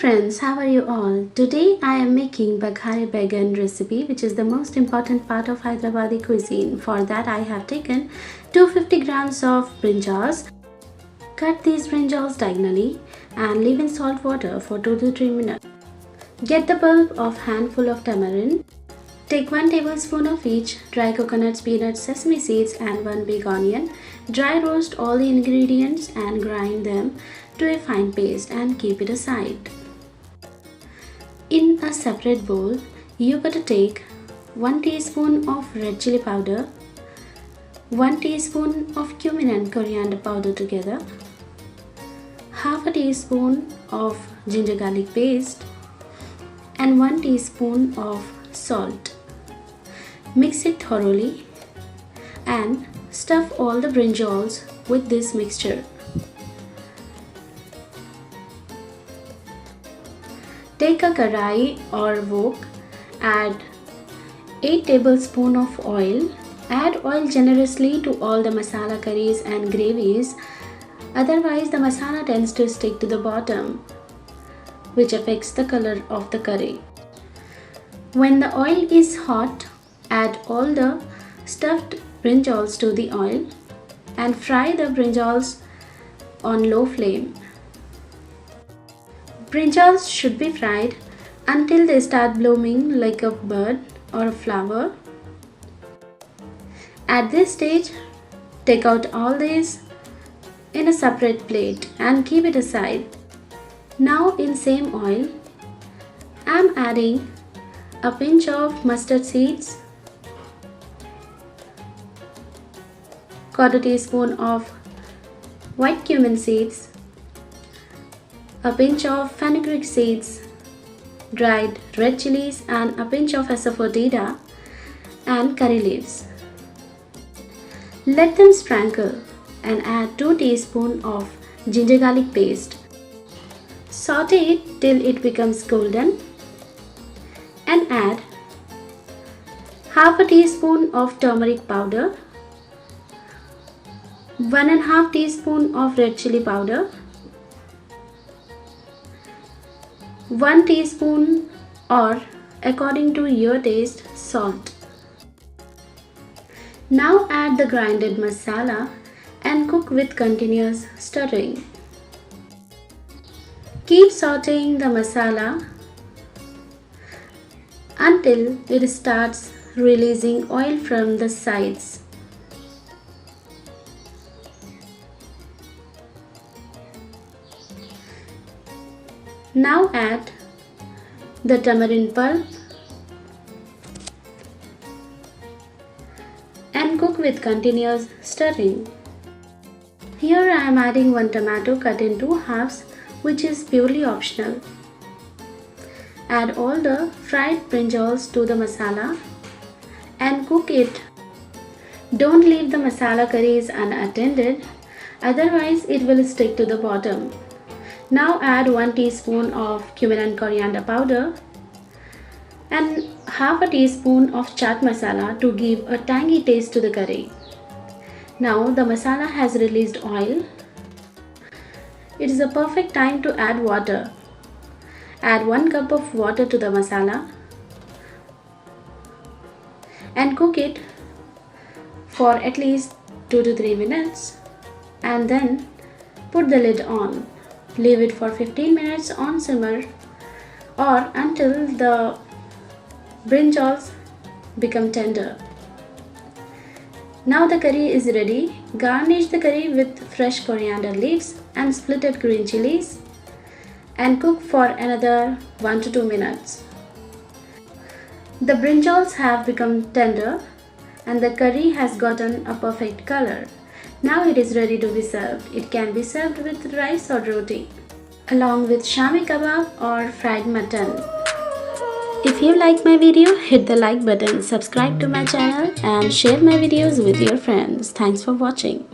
friends, how are you all? Today I am making Baghare Baigan recipe, which is the most important part of Hyderabadi cuisine. For that I have taken 250 grams of brinjals. Cut these brinjals diagonally and leave in salt water for 2 to 3 minutes. Get the pulp of handful of tamarind. Take 1 tablespoon of each, dry coconuts, peanuts, sesame seeds and 1 big onion. Dry roast all the ingredients and grind them to a fine paste and keep it aside. In a separate bowl, you got to take 1 teaspoon of red chili powder, 1 teaspoon of cumin and coriander powder together, half a teaspoon of ginger garlic paste and 1 teaspoon of salt. Mix it thoroughly and stuff all the brinjals with this mixture. Take a karai or wok, add 8 tablespoons of oil. Add oil generously to all the masala curries and gravies, otherwise the masala tends to stick to the bottom, which affects the color of the curry. When the oil is hot, add all the stuffed brinjals to the oil and fry the brinjals on low flame. Brinjals should be fried until they start blooming like a bud or a flower. At this stage, take out all these in a separate plate and keep it aside. Now in same oil, I am adding a pinch of mustard seeds, quarter teaspoon of white cumin seeds, a pinch of fenugreek seeds, dried red chilies and a pinch of asafoetida and curry leaves. Let them sprinkle and add 2 teaspoons of ginger garlic paste. Saute it till it becomes golden and add half a teaspoon of turmeric powder, 1.5 teaspoon of red chili powder, 1 teaspoon or according to your taste salt. Now add the grinded masala and cook with continuous stirring. Keep sauteing the masala until it starts releasing oil from the sides. Now add the tamarind pulp and cook with continuous stirring. Here I am adding 1 tomato cut in 2 halves, which is purely optional. Add all the fried brinjals to the masala and cook it. Don't leave the masala curries unattended, otherwise it will stick to the bottom. Now add 1 teaspoon of cumin and coriander powder and half a teaspoon of chaat masala to give a tangy taste to the curry. Now the masala has released oil. It is a perfect time to add water. Add 1 cup of water to the masala and cook it for at least 2 to 3 minutes and then put the lid on. Leave it for 15 minutes on simmer or until the brinjals become tender. Now the curry is ready. Garnish the curry with fresh coriander leaves and splitted green chilies and cook for another 1 to 2 minutes. The brinjals have become tender and the curry has gotten a perfect color. Now it is ready to be served. It can be served with rice or roti, along with shami kebab or fried mutton. If you like my video, hit the like button, subscribe to my channel and share my videos with your friends. Thanks for watching.